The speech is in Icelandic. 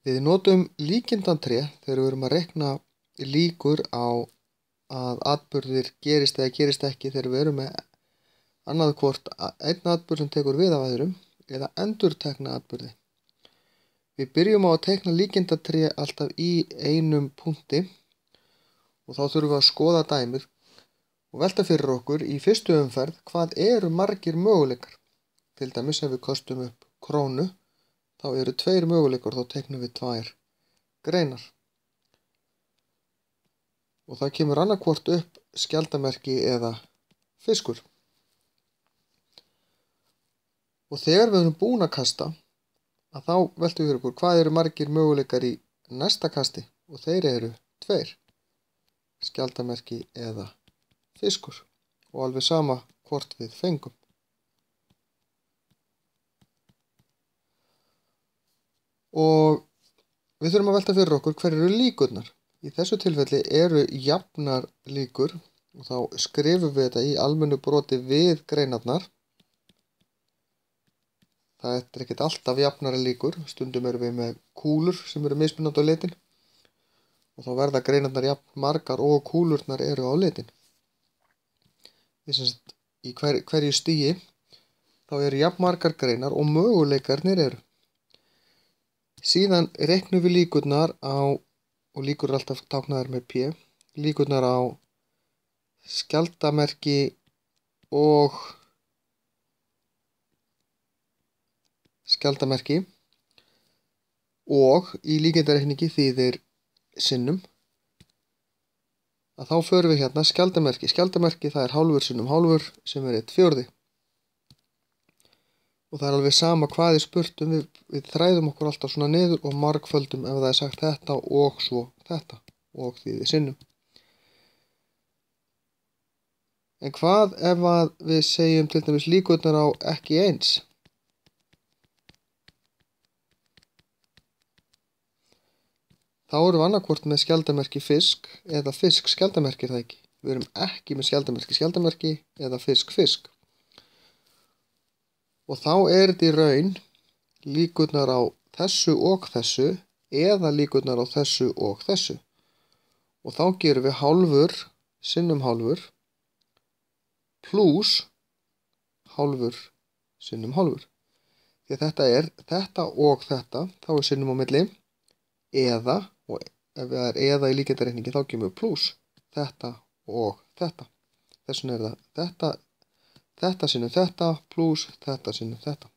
Við notum líkindatré þegar við erum að reikna líkur á að atburðir gerist eða gerist ekki þegar við erum með annað hvort einn atburð sem tekur við af öðrum eða endurtekna atburði. Við byrjum á að teikna líkindatré alltaf í einum punkti og þá þurfum við að skoða dæmið og velta fyrir okkur í fyrstu umferð hvað eru margir möguleikar. Til dæmis ef við kostum upp krónu þá eru 2 möguleikar, þá teiknum við 2 greinar. Og það kemur annarkvort upp skjaldarmerki eða fiskur. Og þegar við erum búin að kasta, að þá veltum við fyrir okkur hvað eru margir möguleikar í næsta kasti og þeir eru 2, skjaldarmerki eða fiskur og alveg sama hvort við fengum. Og við þurfum að velta fyrir okkur hver eru líkurnar. Í þessu tilfelli eru jafnar líkur og þá skrifum við þetta í almennu broti við greinarnar. Það er ekkert alltaf jafnari líkur, stundum erum við með kúlur sem eru mismunandi á litin og þá verða greinarnar jafn margar og kúlurnar eru á litin. Í hverju stigi þá eru jafn margar greinar og möguleikarnir eru. Síðan reiknum við líkurnar á, og líkur er alltaf táknaðar með P, líkurnar á skjaldarmerki og í líkindareikningi þýðir sinnum, að þá förum við hérna skjaldarmerki. Skjaldarmerki það er hálfur sinnum hálfur sem er 1/4. Og það er alveg sama hvað er spurt við þræðum okkur alltaf svona niður og margföldum ef það er sagt þetta og svo þetta og þýðir sinnum. En hvað ef við segjum til dæmis líkurnar á ekki eins? Þá erum við annarkvort með skjaldarmerki fisk eða fisk skjaldarmerki, er það ekki? Við erum ekki með skjaldarmerki eða fisk. Og þá er þetta í raun líkurnar á þessu og þessu eða líkurnar á þessu og þessu. Og þá gerum við hálfur sinnum hálfur pluss hálfur sinnum hálfur. Því að þetta er þetta og þetta, þá er sinnum á milli eða, og ef það er eða í líkindareikningi þá kemur pluss þetta og þetta. Þess vegna er það þetta sinnum þetta pluss þetta sinnum þetta.